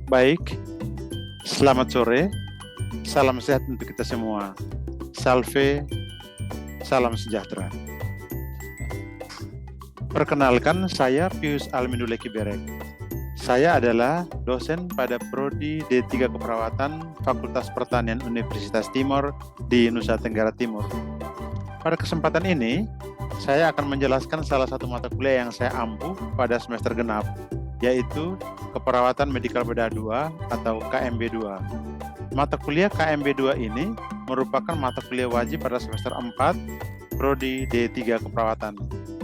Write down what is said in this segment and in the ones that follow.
Baik, selamat sore. Salam sehat untuk kita semua. Salve, salam sejahtera. Perkenalkan, saya Pius Almindule Kiberek. Saya adalah dosen pada Prodi D3 Keperawatan Fakultas Pertanian Universitas Timor di Nusa Tenggara Timur. Pada kesempatan ini, saya akan menjelaskan salah satu mata kuliah yang saya ampuh pada semester genap, yaitu Keperawatan Medikal Bedah 2 atau KMB 2. Mata kuliah KMB 2 ini merupakan mata kuliah wajib pada semester 4 Prodi D3 Keperawatan.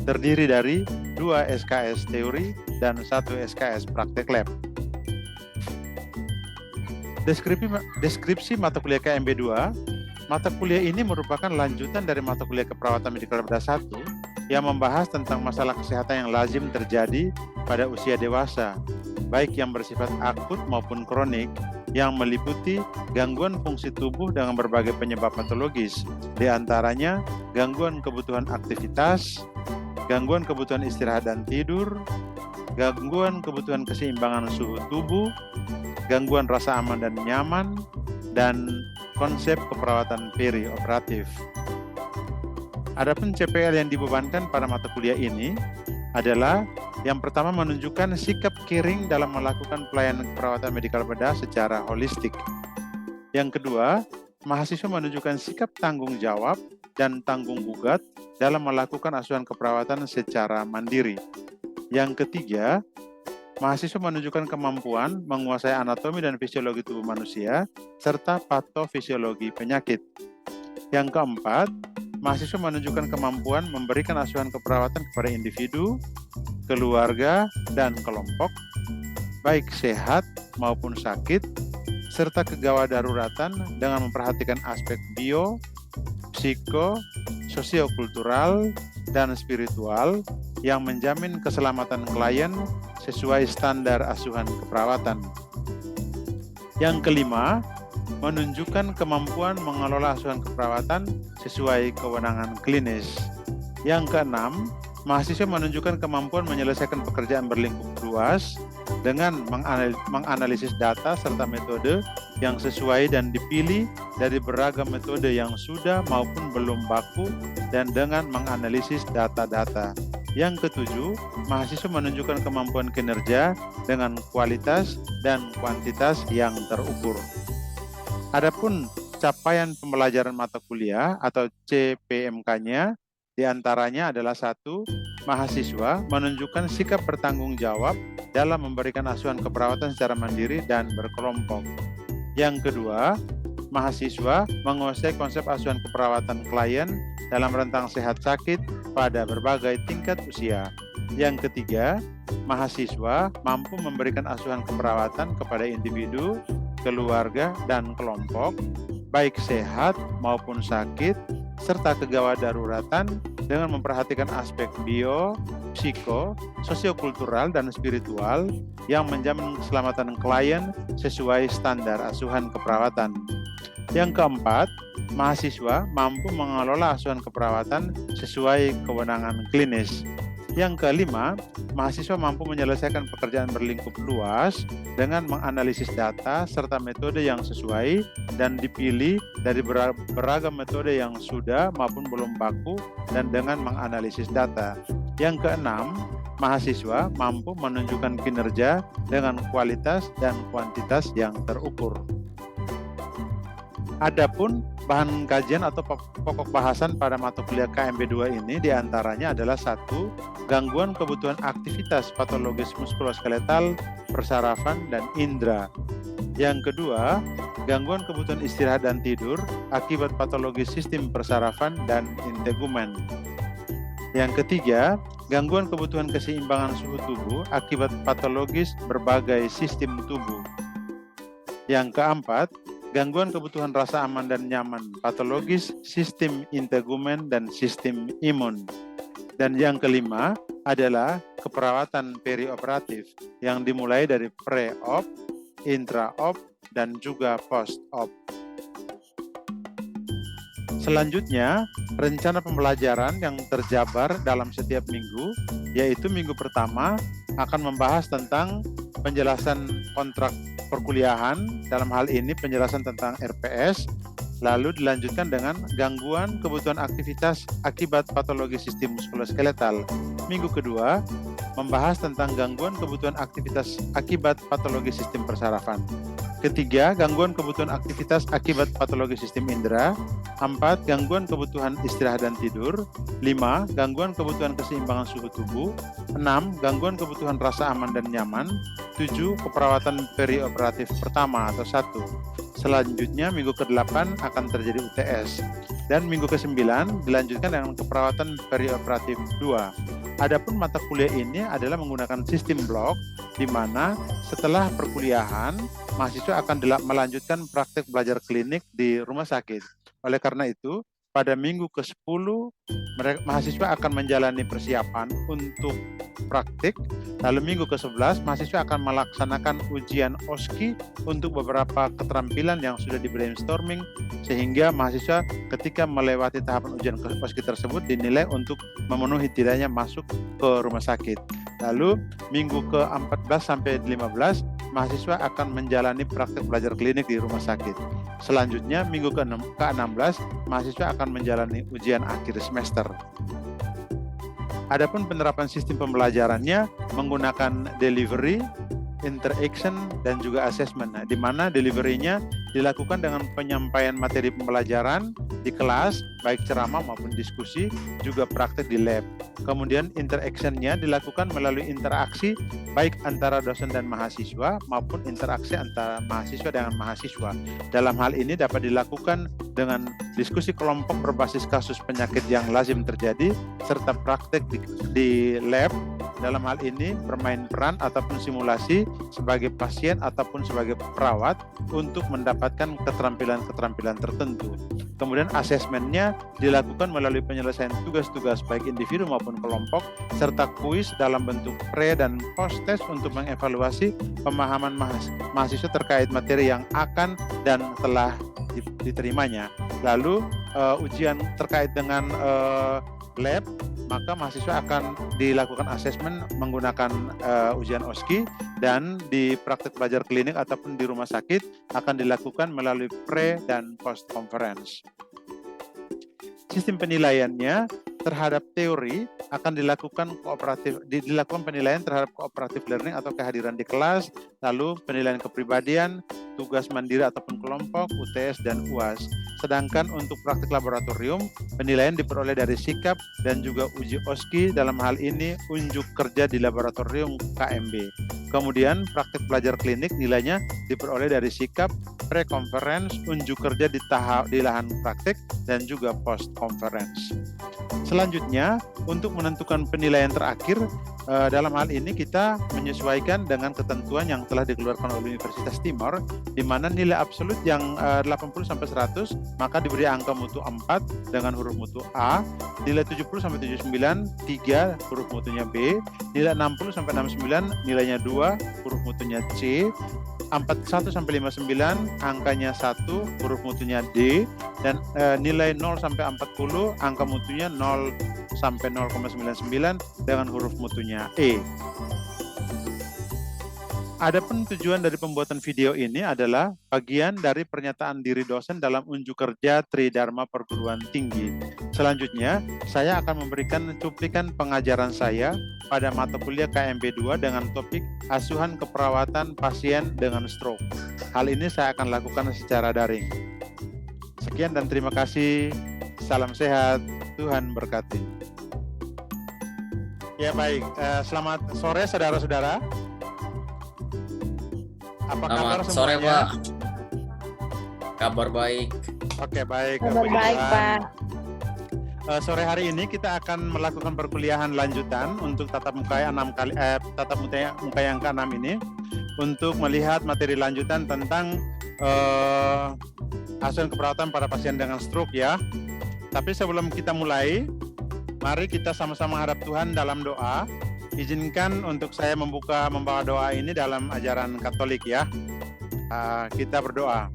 Terdiri dari 2 SKS teori dan 1 SKS praktek lab. Deskripsi mata kuliah KMB 2, mata kuliah ini merupakan lanjutan dari mata kuliah Keperawatan Medikal Bedah 1 yang membahas tentang masalah kesehatan yang lazim terjadi pada usia dewasa, baik yang bersifat akut maupun kronik, yang meliputi gangguan fungsi tubuh dengan berbagai penyebab patologis, di antaranya gangguan kebutuhan aktivitas, gangguan kebutuhan istirahat dan tidur, gangguan kebutuhan keseimbangan suhu tubuh, gangguan rasa aman dan nyaman, dan konsep keperawatan perioperatif. Adapun CPL yang dibebankan pada mata kuliah ini adalah yang pertama menunjukkan sikap caring dalam melakukan pelayanan keperawatan medikal bedah secara holistik. Yang kedua, mahasiswa menunjukkan sikap tanggung jawab dan tanggung gugat dalam melakukan asuhan keperawatan secara mandiri. Yang ketiga, mahasiswa menunjukkan kemampuan menguasai anatomi dan fisiologi tubuh manusia serta patofisiologi penyakit. Yang keempat, mahasiswa menunjukkan kemampuan memberikan asuhan keperawatan kepada individu, keluarga, dan kelompok, baik sehat maupun sakit, serta kegawat daruratan dengan memperhatikan aspek bio, psiko, sosiokultural, dan spiritual yang menjamin keselamatan klien sesuai standar asuhan keperawatan. Yang kelima, menunjukkan kemampuan mengelola asuhan keperawatan sesuai kewenangan klinis. Yang keenam, mahasiswa menunjukkan kemampuan menyelesaikan pekerjaan berlingkup luas dengan menganalisis data serta metode yang sesuai dan dipilih dari beragam metode yang sudah maupun belum baku dan dengan menganalisis data-data. Yang ketujuh, mahasiswa menunjukkan kemampuan kinerja dengan kualitas dan kuantitas yang terukur. Adapun capaian pembelajaran mata kuliah atau CPMK-nya diantaranya adalah 1. Mahasiswa menunjukkan sikap bertanggung jawab dalam memberikan asuhan keperawatan secara mandiri dan berkelompok. Yang kedua, mahasiswa menguasai konsep asuhan keperawatan klien dalam rentang sehat sakit pada berbagai tingkat usia. Yang ketiga, mahasiswa mampu memberikan asuhan keperawatan kepada individu, keluarga, dan kelompok, baik sehat maupun sakit, serta kegawat daruratan dengan memperhatikan aspek bio, psiko, sosiokultural, dan spiritual yang menjamin keselamatan klien sesuai standar asuhan keperawatan. Yang keempat, mahasiswa mampu mengelola asuhan keperawatan sesuai kewenangan klinis. Yang kelima, mahasiswa mampu menyelesaikan pekerjaan berlingkup luas dengan menganalisis data serta metode yang sesuai dan dipilih dari beragam metode yang sudah maupun belum baku dan dengan menganalisis data. Yang keenam, mahasiswa mampu menunjukkan kinerja dengan kualitas dan kuantitas yang terukur. Adapun bahan kajian atau pokok bahasan pada mata kuliah KMB 2 ini diantaranya adalah 1. Gangguan kebutuhan aktivitas patologis muskuloskeletal, persarafan, dan indera. Yang kedua, gangguan kebutuhan istirahat dan tidur akibat patologis sistem persarafan dan integumen. Yang ketiga, gangguan kebutuhan keseimbangan suhu tubuh akibat patologis berbagai sistem tubuh. Yang keempat, gangguan kebutuhan rasa aman dan nyaman patologis sistem integumen dan sistem imun. Dan yang kelima adalah keperawatan perioperatif yang dimulai dari pre-op, intra-op, dan juga post-op. Selanjutnya, rencana pembelajaran yang terjabar dalam setiap minggu, yaitu minggu pertama akan membahas tentang penjelasan kontrak perkuliahan, dalam hal ini penjelasan tentang RPS, lalu dilanjutkan dengan gangguan kebutuhan aktivitas akibat patologi sistem muskuloskeletal. Minggu kedua, membahas tentang gangguan kebutuhan aktivitas akibat patologi sistem persarafan. Ketiga, gangguan kebutuhan aktivitas akibat patologi sistem indera. 4, gangguan kebutuhan istirahat dan tidur. 5, gangguan kebutuhan keseimbangan suhu tubuh. 6, gangguan kebutuhan rasa aman dan nyaman. 7, keperawatan perioperatif pertama atau 1. Selanjutnya, minggu ke-8 akan terjadi UTS. Dan minggu ke-9 dilanjutkan dengan keperawatan perioperatif 2. Adapun mata kuliah ini adalah menggunakan sistem blok, di mana setelah perkuliahan, mahasiswa akan melanjutkan praktek belajar klinik di rumah sakit. Oleh karena itu, pada minggu ke-10, mahasiswa akan menjalani persiapan untuk praktik. Lalu minggu ke-11, mahasiswa akan melaksanakan ujian OSCE untuk beberapa keterampilan yang sudah di brainstorming, sehingga mahasiswa ketika melewati tahapan ujian OSCE tersebut dinilai untuk memenuhi tidaknya masuk ke rumah sakit. Lalu minggu ke-14 sampai 15, mahasiswa akan menjalani praktek belajar klinik di rumah sakit. Selanjutnya, minggu ke-16, mahasiswa akan menjalani ujian akhir semester. Adapun penerapan sistem pembelajarannya menggunakan delivery, interaction, dan juga assessment, di mana delivery-nya dilakukan dengan penyampaian materi pembelajaran di kelas, baik ceramah maupun diskusi, juga praktek di lab. Kemudian interaction-nya dilakukan melalui interaksi baik antara dosen dan mahasiswa maupun interaksi antara mahasiswa dengan mahasiswa. Dalam hal ini dapat dilakukan dengan diskusi kelompok berbasis kasus penyakit yang lazim terjadi, serta praktek di lab. Dalam hal ini bermain peran ataupun simulasi sebagai pasien ataupun sebagai perawat untuk mendapatkan keterampilan-keterampilan tertentu. Kemudian asesmennya dilakukan melalui penyelesaian tugas-tugas baik individu maupun kelompok, serta kuis dalam bentuk pre dan post test untuk mengevaluasi pemahaman mahasiswa terkait materi yang akan dan telah diterimanya. Lalu ujian terkait dengan lab, maka mahasiswa akan dilakukan asesmen menggunakan ujian OSCE, dan di praktek belajar klinik ataupun di rumah sakit akan dilakukan melalui pre dan post conference. Sistem penilaiannya terhadap teori akan dilakukan penilaian terhadap cooperative learning atau kehadiran di kelas, lalu penilaian kepribadian, tugas mandiri ataupun kelompok, UTS dan UAS. Sedangkan untuk praktik laboratorium, penilaian diperoleh dari sikap dan juga uji OSCE, dalam hal ini unjuk kerja di laboratorium KMB. Kemudian praktik belajar klinik nilainya diperoleh dari sikap, pre-conference, unjuk kerja di lahan praktik, dan juga post-conference. Selanjutnya, untuk menentukan penilaian terakhir, dalam hal ini kita menyesuaikan dengan ketentuan yang telah dikeluarkan oleh Universitas Timor, di mana nilai absolut yang 80-100 maka diberi angka mutu 4 dengan huruf mutu A, nilai 70-79 3 huruf mutunya B, nilai 60-69 nilainya 2 huruf mutunya C, 41-59 angkanya 1 huruf mutunya D, dan nilai 0-40 angka mutunya 0-0,99 dengan huruf mutunya E. Adapun tujuan dari pembuatan video ini adalah bagian dari pernyataan diri dosen dalam unjuk kerja Tridharma Perguruan Tinggi. Selanjutnya, saya akan memberikan cuplikan pengajaran saya pada mata kuliah KMB 2 dengan topik asuhan keperawatan pasien dengan stroke. Hal ini saya akan lakukan secara daring. Sekian dan terima kasih. Salam sehat. Tuhan berkati. Ya baik, selamat sore saudara-saudara. Apa kabar semuanya? Sore Pak. Kabar baik. Oke baik. Kabar baik Pak. Sore hari ini kita akan melakukan perkuliahan lanjutan untuk tatap muka yang ke-6 ini, untuk melihat materi lanjutan tentang asuhan keperawatan pada pasien dengan stroke ya. Tapi sebelum kita mulai, mari kita sama-sama hadap Tuhan dalam doa. Izinkan untuk saya membawa doa ini dalam ajaran Katolik ya. Kita berdoa.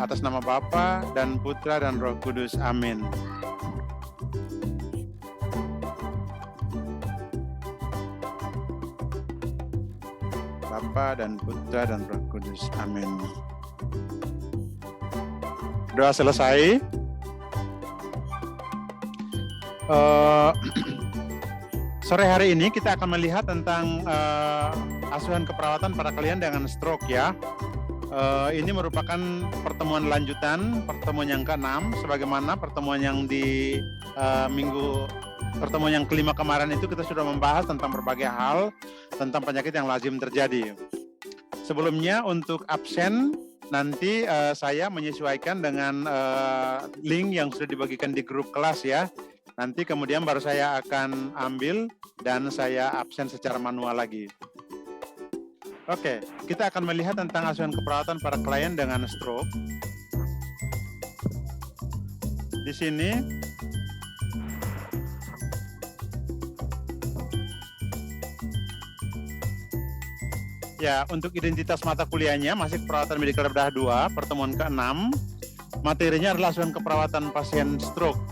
Atas nama Bapa dan Putra dan Roh Kudus. Amin. Bapa dan Putra dan Roh Kudus. Amin. Doa selesai. Sore hari ini kita akan melihat tentang asuhan keperawatan pada kalian dengan stroke ya. Ini merupakan pertemuan lanjutan, pertemuan yang ke-6, sebagaimana pertemuan yang di pertemuan yang kelima kemarin itu kita sudah membahas tentang berbagai hal tentang penyakit yang lazim terjadi. Sebelumnya untuk absen nanti saya menyesuaikan dengan link yang sudah dibagikan di grup kelas ya. Nanti kemudian baru saya akan ambil dan saya absen secara manual lagi. Oke, kita akan melihat tentang asuhan keperawatan para klien dengan stroke. Di sini ya, untuk identitas mata kuliahnya masih keperawatan medikal bedah 2, pertemuan ke-6. Materinya adalah asuhan keperawatan pasien stroke.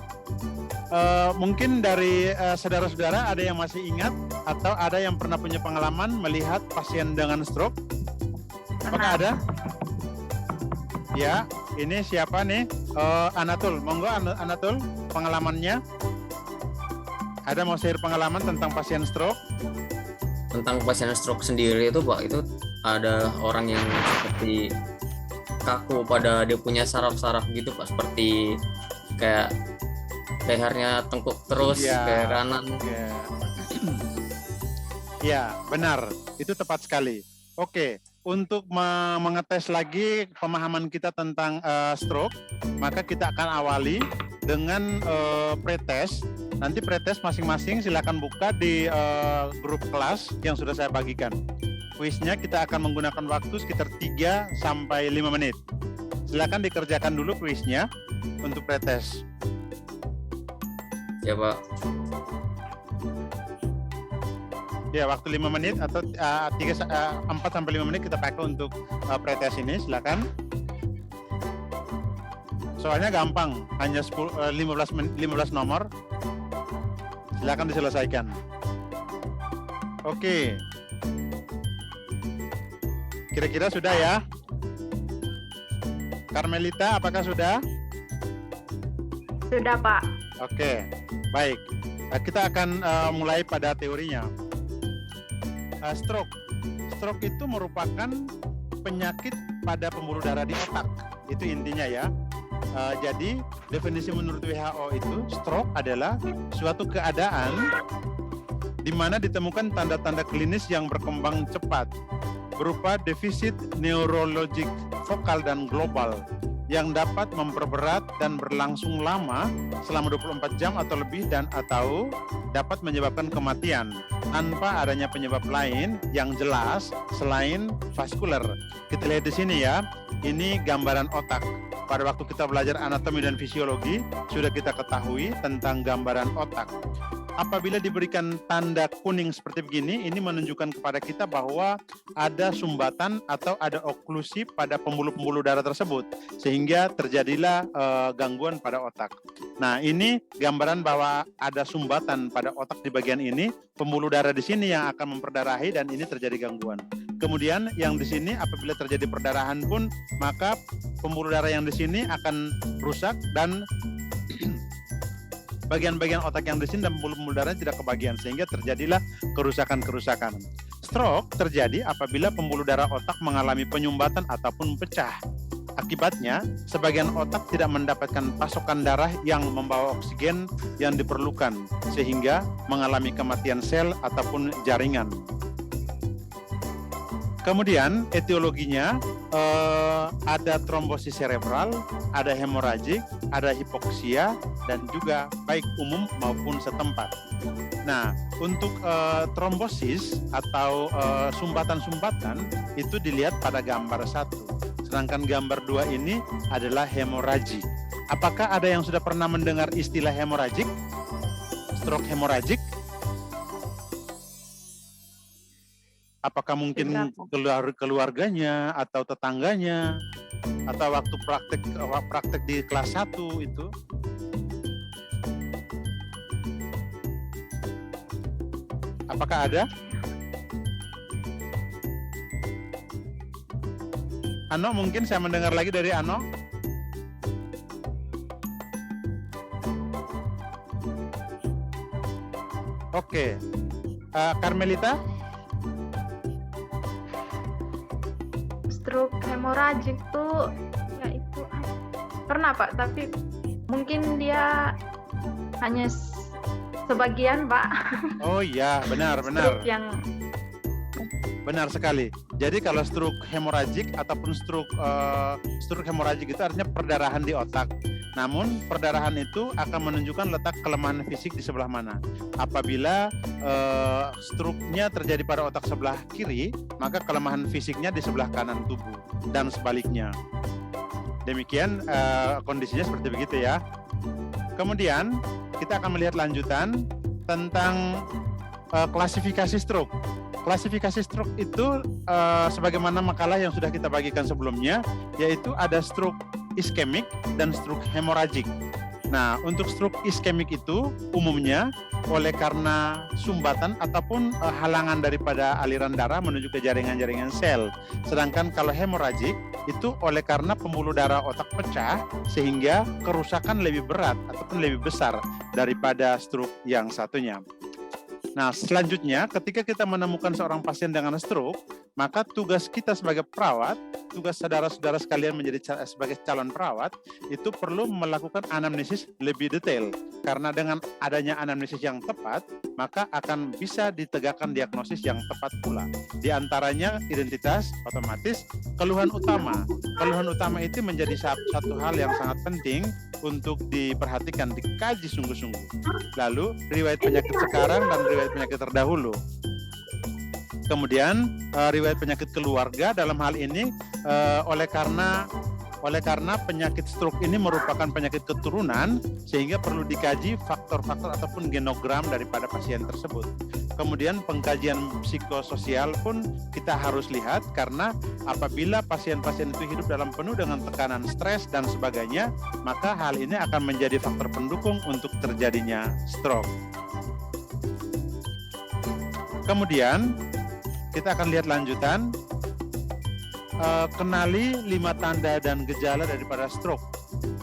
Mungkin dari saudara-saudara ada yang masih ingat atau ada yang pernah punya pengalaman melihat pasien dengan stroke? Apakah ada? Ya, ini siapa nih? Anatul, monggo Anatul, pengalamannya. Ada mau share pengalaman tentang pasien stroke? Tentang pasien stroke sendiri itu Pak, itu ada orang yang seperti kaku pada dia punya saraf-saraf gitu Pak, seperti kayak lehernya tengkuk terus ke kanan. Ya, benar. Itu tepat sekali. Oke, untuk mengetes lagi pemahaman kita tentang stroke, maka kita akan awali dengan pretest. Nanti pretest masing-masing silakan buka di grup kelas yang sudah saya bagikan. Kuisnya kita akan menggunakan waktu sekitar 3 sampai 5 menit. Silakan dikerjakan dulu kuisnya untuk pretest. Ya Pak. Ya, waktu 5 menit atau 4 sampai 5 menit kita pakai untuk pretest ini, silakan. Soalnya gampang, hanya 15 nomor. Silakan diselesaikan. Oke. Kira-kira sudah ya? Carmelita, apakah sudah? Sudah, Pak. Oke, baik. Kita akan mulai pada teorinya. Stroke itu merupakan penyakit pada pembuluh darah di otak. Itu intinya ya. Jadi definisi menurut WHO itu stroke adalah suatu keadaan di mana ditemukan tanda-tanda klinis yang berkembang cepat berupa defisit neurologik vokal dan global yang dapat memperberat dan berlangsung lama selama 24 jam atau lebih dan atau dapat menyebabkan kematian tanpa adanya penyebab lain yang jelas selain vaskuler. Kita lihat di sini ya, ini gambaran otak. Pada waktu kita belajar anatomi dan fisiologi, sudah kita ketahui tentang gambaran otak. Apabila diberikan tanda kuning seperti begini, ini menunjukkan kepada kita bahwa ada sumbatan atau ada oklusi pada pembuluh-pembuluh darah tersebut, sehingga terjadilah gangguan pada otak. Nah, ini gambaran bahwa ada sumbatan pada otak di bagian ini, pembuluh darah di sini yang akan memperdarahi dan ini terjadi gangguan. Kemudian yang di sini apabila terjadi perdarahan pun, maka pembuluh darah yang di sini akan rusak dan bagian-bagian otak yang di sini dan pembuluh darah tidak kebagian sehingga terjadilah kerusakan-kerusakan. Stroke terjadi apabila pembuluh darah otak mengalami penyumbatan ataupun pecah. Akibatnya, sebagian otak tidak mendapatkan pasokan darah yang membawa oksigen yang diperlukan sehingga mengalami kematian sel ataupun jaringan. Kemudian etiologinya ada trombosis cerebral, ada hemoragik, ada hipoksia, dan juga baik umum maupun setempat. Nah, untuk trombosis atau sumbatan-sumbatan itu dilihat pada gambar 1. Sedangkan gambar 2 ini adalah hemoragik. Apakah ada yang sudah pernah mendengar istilah hemoragik? Stroke hemoragik? Apakah mungkin keluarganya atau tetangganya atau waktu praktek di kelas 1 itu? Apakah ada? Ano, mungkin saya mendengar lagi dari Ano. Oke, Carmelita? Stroke hemoragik tuh ya itu pernah Pak, tapi mungkin dia hanya sebagian Pak. Oh iya, benar. Stroke yang Benar sekali. Jadi kalau stroke hemoragik ataupun stroke hemoragik itu artinya perdarahan di otak. Namun perdarahan itu akan menunjukkan letak kelemahan fisik di sebelah mana. Apabila stroke-nya terjadi pada otak sebelah kiri, maka kelemahan fisiknya di sebelah kanan tubuh dan sebaliknya. Demikian kondisinya seperti begitu ya. Kemudian kita akan melihat lanjutan tentang klasifikasi stroke. Klasifikasi stroke itu sebagaimana makalah yang sudah kita bagikan sebelumnya, yaitu ada stroke iskemik dan stroke hemoragik. Nah, untuk stroke iskemik itu umumnya oleh karena sumbatan ataupun halangan daripada aliran darah menuju ke jaringan-jaringan sel. Sedangkan kalau hemoragik itu oleh karena pembuluh darah otak pecah sehingga kerusakan lebih berat ataupun lebih besar daripada stroke yang satunya. Nah, selanjutnya ketika kita menemukan seorang pasien dengan stroke, maka tugas kita sebagai perawat, tugas saudara-saudara sekalian menjadi sebagai calon perawat, itu perlu melakukan anamnesis lebih detail. Karena dengan adanya anamnesis yang tepat, maka akan bisa ditegakkan diagnosis yang tepat pula. Di antaranya identitas, otomatis, keluhan utama. Keluhan utama itu menjadi satu hal yang sangat penting untuk diperhatikan, dikaji sungguh-sungguh. Lalu, riwayat penyakit sekarang dan riwayat penyakit terdahulu. Kemudian riwayat penyakit keluarga dalam hal ini oleh karena penyakit stroke ini merupakan penyakit keturunan sehingga perlu dikaji faktor-faktor ataupun genogram daripada pasien tersebut. Kemudian pengkajian psikososial pun kita harus lihat karena apabila pasien-pasien itu hidup dalam penuh dengan tekanan stres dan sebagainya, maka hal ini akan menjadi faktor pendukung untuk terjadinya stroke. Kemudian kita akan lihat lanjutan, kenali 5 tanda dan gejala daripada stroke.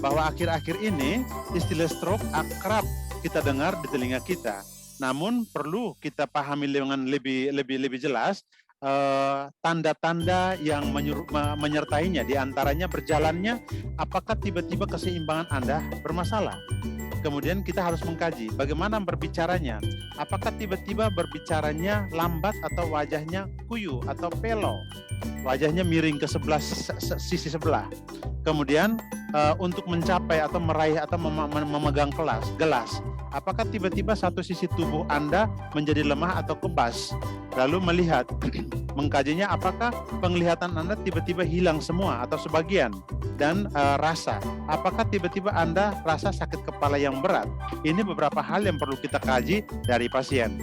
Bahwa akhir-akhir ini istilah stroke akrab kita dengar di telinga kita. Namun perlu kita pahami dengan lebih jelas tanda-tanda yang menyertainya. Di antaranya berjalannya, apakah tiba-tiba keseimbangan Anda bermasalah? Kemudian kita harus mengkaji bagaimana berbicaranya. Apakah tiba-tiba berbicaranya lambat atau wajahnya kuyu atau pelo? Wajahnya miring ke sisi sebelah. Kemudian untuk mencapai atau meraih atau memegang gelas. Apakah tiba-tiba satu sisi tubuh Anda menjadi lemah atau kebas? Lalu melihat, mengkajinya apakah penglihatan Anda tiba-tiba hilang semua atau sebagian? Dan rasa, apakah tiba-tiba Anda rasa sakit kepala yang berat? Ini beberapa hal yang perlu kita kaji dari pasien.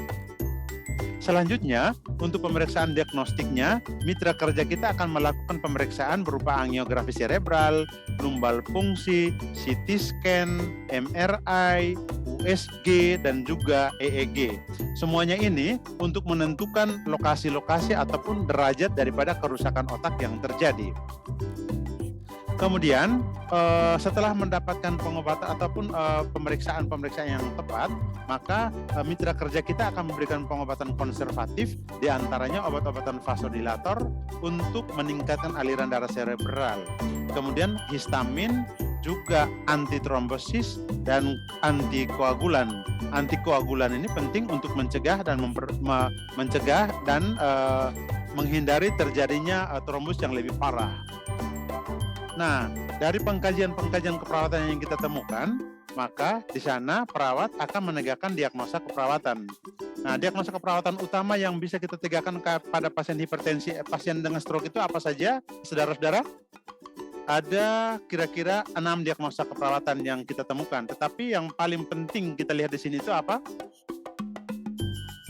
Selanjutnya, untuk pemeriksaan diagnostiknya, mitra kerja kita akan melakukan pemeriksaan berupa angiografi cerebral, lumbal fungsi, CT scan, MRI, USG, dan juga EEG. Semuanya ini untuk menentukan lokasi-lokasi ataupun derajat daripada kerusakan otak yang terjadi. Kemudian setelah mendapatkan pengobatan ataupun pemeriksaan yang tepat, maka mitra kerja kita akan memberikan pengobatan konservatif, diantaranya obat-obatan vasodilator untuk meningkatkan aliran darah cerebral. Kemudian histamin, juga antitrombosis dan antikoagulan. Antikoagulan ini penting untuk mencegah dan menghindari terjadinya trombus yang lebih parah. Nah, dari pengkajian keperawatan yang kita temukan, maka di sana perawat akan menegakkan diagnosa keperawatan. Nah, diagnosa keperawatan utama yang bisa kita tegakkan pada pasien hipertensi, pasien dengan stroke itu apa saja, saudara-saudara? Ada kira-kira 6 diagnosa keperawatan yang kita temukan. Tetapi yang paling penting kita lihat di sini itu apa?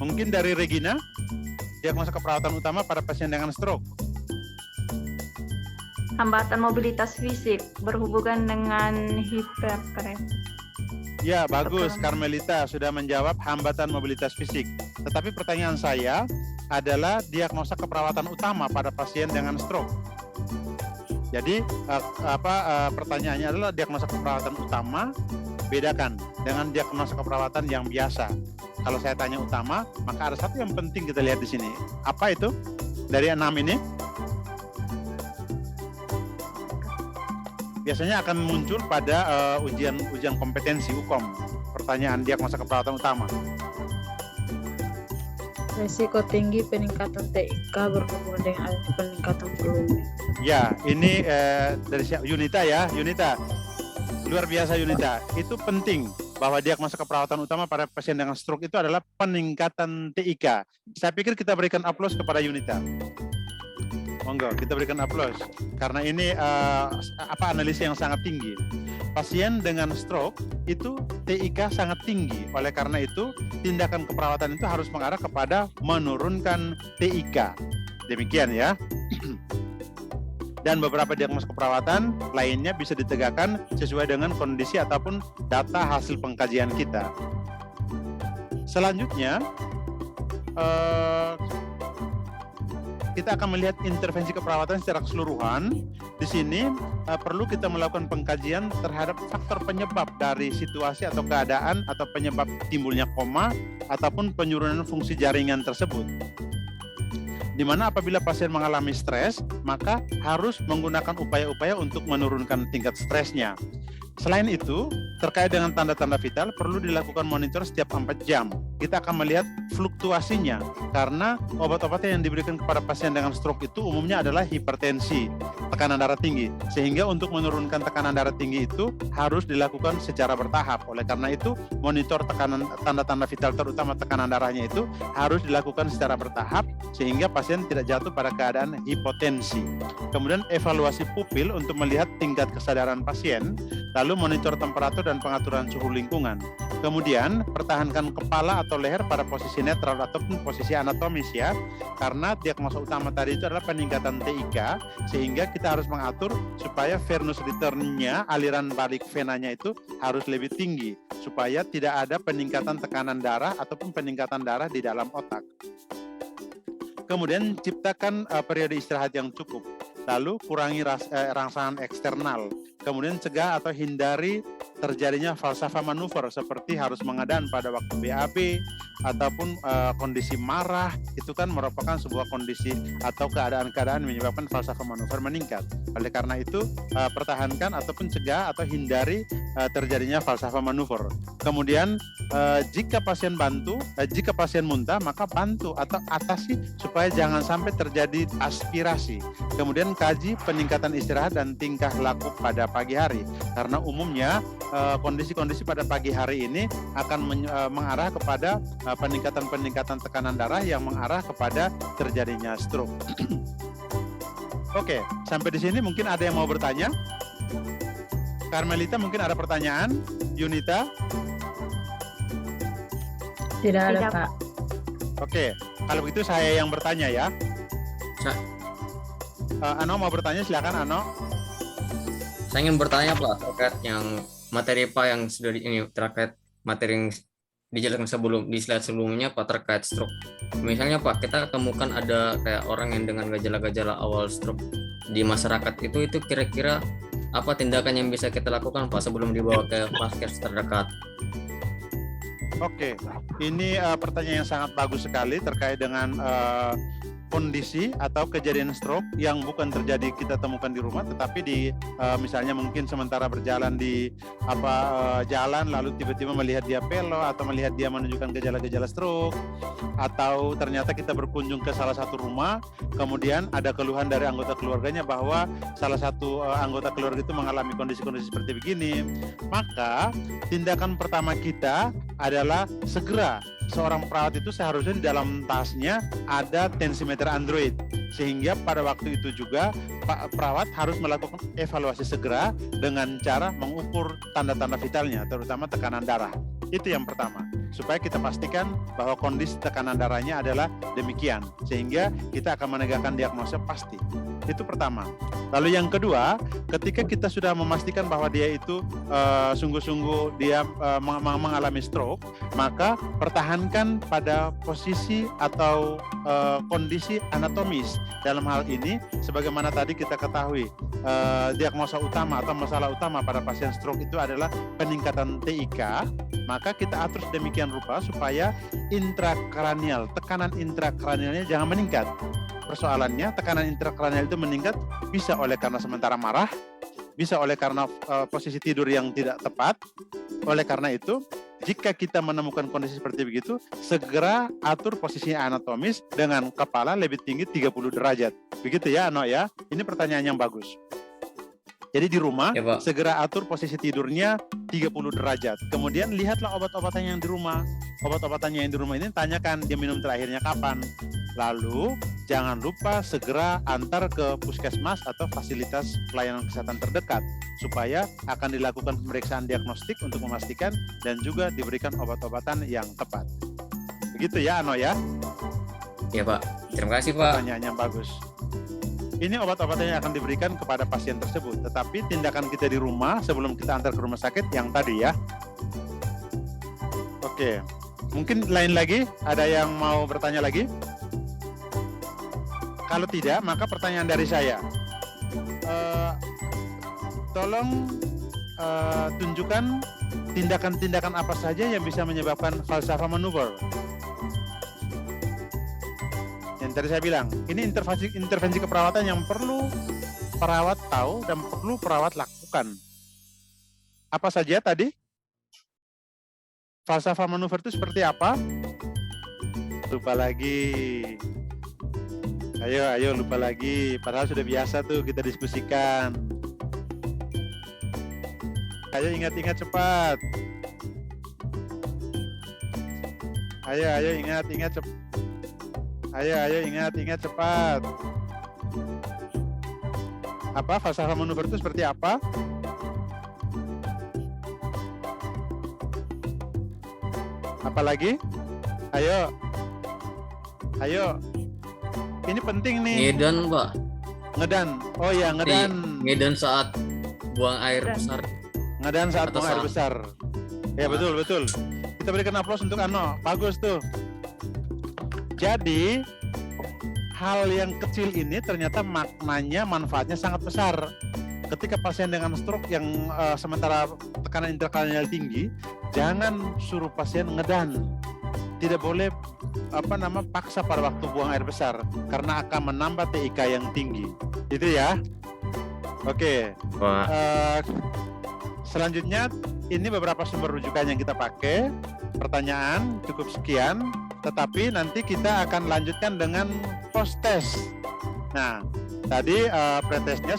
Mungkin dari Regina, diagnosa keperawatan utama pada pasien dengan stroke. Hambatan mobilitas fisik berhubungan dengan hiperpres. Ya, bagus. Carmelita sudah menjawab hambatan mobilitas fisik. Tetapi pertanyaan saya adalah diagnosa keperawatan utama pada pasien dengan stroke. Jadi pertanyaannya adalah diagnosa keperawatan utama, bedakan dengan diagnosa keperawatan yang biasa. Kalau saya tanya utama, maka ada satu yang penting kita lihat di sini. Apa itu? Dari 6 ini biasanya akan muncul pada ujian kompetensi UKOM. Pertanyaan diagnosa keperawatan utama. Risiko tinggi peningkatan TIK berhubungan dengan adanya peningkatan volume. Ya, ini dari Yunita ya, Yunita. Luar biasa Yunita. Itu penting bahwa diagnosa keperawatan utama pada pasien dengan stroke itu adalah peningkatan TIK. Saya pikir kita berikan aplaus kepada Yunita. Monggo, kita berikan aplaus karena ini analisis yang sangat tinggi. Pasien dengan stroke itu TIK sangat tinggi. Oleh karena itu, tindakan keperawatan itu harus mengarah kepada menurunkan TIK. Demikian ya. Dan beberapa diagnosa keperawatan lainnya bisa ditegakkan sesuai dengan kondisi ataupun data hasil pengkajian kita. Selanjutnya, kita akan melihat intervensi keperawatan secara keseluruhan. Di sini perlu kita melakukan pengkajian terhadap faktor penyebab dari situasi atau keadaan atau penyebab timbulnya koma ataupun penurunan fungsi jaringan tersebut. Di mana apabila pasien mengalami stres, maka harus menggunakan upaya-upaya untuk menurunkan tingkat stresnya. Selain itu, terkait dengan tanda-tanda vital perlu dilakukan monitor setiap 4 jam. Kita akan melihat fluktuasinya karena obat-obatan yang diberikan kepada pasien dengan stroke itu umumnya adalah hipertensi, tekanan darah tinggi. Sehingga untuk menurunkan tekanan darah tinggi itu harus dilakukan secara bertahap. Oleh karena itu, monitor tekanan tanda-tanda vital terutama tekanan darahnya itu harus dilakukan secara bertahap sehingga pasien tidak jatuh pada keadaan hipotensi. Kemudian evaluasi pupil untuk melihat tingkat kesadaran pasien. Lalu monitor temperatur dan pengaturan suhu lingkungan. Kemudian pertahankan kepala atau leher pada posisi netral ataupun posisi anatomis ya. Karena diagnosa utama tadi itu adalah peningkatan TIK, sehingga kita harus mengatur supaya venous return-nya, aliran balik venanya itu harus lebih tinggi supaya tidak ada peningkatan tekanan darah ataupun peningkatan darah di dalam otak. Kemudian ciptakan periode istirahat yang cukup. Lalu kurangi rangsangan eksternal. Kemudian cegah atau hindari terjadinya falsafah manuver seperti harus mengadaan pada waktu BAB ataupun kondisi marah. Itu kan merupakan sebuah kondisi atau keadaan-keadaan menyebabkan falsafah manuver meningkat. Oleh karena itu pertahankan ataupun cegah atau hindari terjadinya falsafah manuver. Kemudian jika pasien muntah maka bantu atau atasi supaya jangan sampai terjadi aspirasi. Kemudian kaji peningkatan istirahat dan tingkah laku pada pagi hari karena umumnya kondisi-kondisi pada pagi hari ini akan mengarah kepada peningkatan tekanan darah yang mengarah kepada terjadinya stroke. Oke, sampai di sini mungkin ada yang mau bertanya? Carmelita mungkin ada pertanyaan? Yunita? Tidak ada, Tidak. Pak. Oke, kalau begitu saya yang bertanya ya. Ano mau bertanya, silakan Ano. Saya ingin bertanya Pak terkait yang materi Pak yang sudah ini terkait materi yang dijelaskan di slide sebelumnya Pak terkait stroke. Misalnya Pak kita temukan ada kayak orang yang dengan gejala-gejala awal stroke di masyarakat itu kira-kira apa tindakan yang bisa kita lakukan Pak sebelum dibawa ke vaskes terdekat? Oke, ini pertanyaan yang sangat bagus sekali terkait dengan kondisi atau kejadian stroke yang bukan terjadi kita temukan di rumah, tetapi di misalnya mungkin sementara berjalan di jalan lalu tiba-tiba melihat dia pelo atau melihat dia menunjukkan gejala-gejala stroke, atau ternyata kita berkunjung ke salah satu rumah kemudian ada keluhan dari anggota keluarganya bahwa salah satu anggota keluarga itu mengalami kondisi-kondisi seperti begini, maka tindakan pertama kita adalah segera seorang perawat itu seharusnya di dalam tasnya ada tensimeter Android, sehingga pada waktu itu juga Pak perawat harus melakukan evaluasi segera dengan cara mengukur tanda-tanda vitalnya, terutama tekanan darah. Itu yang pertama. supaya kita pastikan bahwa kondisi tekanan darahnya adalah demikian, sehingga kita akan menegakkan diagnosa pasti. Itu pertama. Lalu yang kedua, ketika kita sudah memastikan bahwa dia itu sungguh-sungguh dia mengalami stroke, maka pertahankan pada posisi atau kondisi anatomis. Dalam hal ini, sebagaimana tadi kita ketahui, diagnosa utama atau masalah utama pada pasien stroke itu adalah peningkatan TIK, maka kita atur sedemikian rupa supaya intrakranial, tekanan intrakranialnya jangan meningkat. Persoalannya, tekanan intrakranial itu meningkat bisa oleh karena sementara marah, bisa oleh karena posisi tidur yang tidak tepat. Oleh karena itu, jika kita menemukan kondisi seperti begitu, segera atur posisi anatomis dengan kepala lebih tinggi 30 derajat. Begitu ya, Ano ya. Ini pertanyaan yang bagus. Jadi di rumah, Ya, Pak. segera atur posisi tidurnya 30 derajat. Kemudian lihatlah obat-obatan yang di rumah. Obat-obatannya yang di rumah ini tanyakan dia minum terakhirnya kapan. Lalu jangan lupa segera antar ke puskesmas atau fasilitas pelayanan kesehatan terdekat supaya akan dilakukan pemeriksaan diagnostik untuk memastikan dan juga diberikan obat-obatan yang tepat. Begitu ya, Ano ya. Ya, Pak. Terima kasih, Pak. Pertanyaan yang bagus. Ini obat-obatan yang akan diberikan kepada pasien tersebut, tetapi tindakan kita di rumah sebelum kita antar ke rumah sakit yang tadi ya. Oke, mungkin lain lagi, ada yang mau bertanya lagi? Kalau tidak, maka pertanyaan dari saya. Tolong tunjukkan tindakan-tindakan apa saja yang bisa menyebabkan falsafah manuver. Yang tadi saya bilang, ini intervensi keperawatan yang perlu perawat tahu dan perlu perawat lakukan. Apa saja tadi? Falsafah manuver itu seperti apa? Lupa lagi. Ayo lupa lagi. Padahal sudah biasa tuh kita diskusikan. Ayo ingat-ingat cepat. Ayo ingat-ingat cepat. Ayo ingat cepat. Apa falsafah manuver itu seperti apa? Apalagi? Ayo. Ini penting nih. Ngedan, Pak. Ngedan. Oh ya, ngedan. Ngedan saat buang air besar. Ngedan saat Atau buang air saat- besar. Ya betul. Kita berikan aplaus untuk Ano. Bagus tuh. Jadi hal yang kecil ini ternyata maknanya, manfaatnya sangat besar. Ketika pasien dengan stroke yang sementara tekanan intrakranial tinggi, jangan suruh pasien ngedan. Tidak boleh paksa pada waktu buang air besar karena akan menambah TIK yang tinggi. Itu ya. Oke. Wah. Selanjutnya ini beberapa sumber rujukan yang kita pakai. Pertanyaan cukup sekian, tetapi nanti kita akan lanjutkan dengan post test. Nah, tadi pretestnya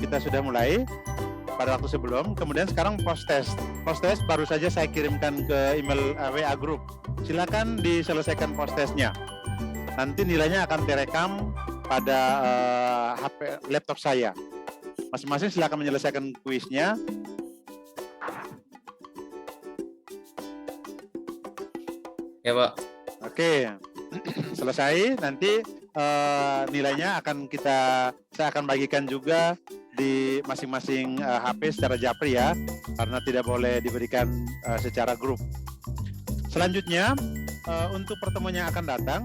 kita sudah mulai pada waktu sebelum, kemudian sekarang post test. Post test baru saja saya kirimkan ke email WA group. Silakan diselesaikan post testnya. Nanti nilainya akan direkam pada HP laptop saya. Masing-masing silakan menyelesaikan kuisnya. Ya, Pak. Oke, selesai. Nanti nilainya saya akan bagikan juga di masing-masing HP secara japri ya, karena tidak boleh diberikan secara grup. Selanjutnya, untuk pertemuan yang akan datang,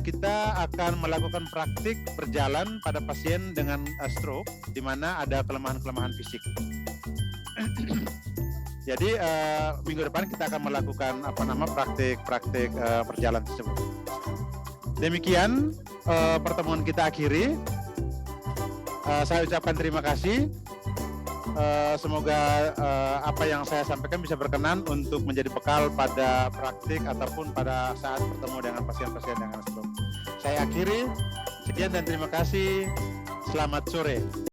kita akan melakukan praktik berjalan pada pasien dengan stroke, di mana ada kelemahan-kelemahan fisik. Jadi minggu depan kita akan melakukan praktik berjalan tersebut. Demikian pertemuan kita akhiri. Saya ucapkan terima kasih. Semoga apa yang saya sampaikan bisa berkenan untuk menjadi bekal pada praktik ataupun pada saat bertemu dengan pasien-pasien dengan stroke. Saya akhiri. Sekian dan terima kasih. Selamat sore.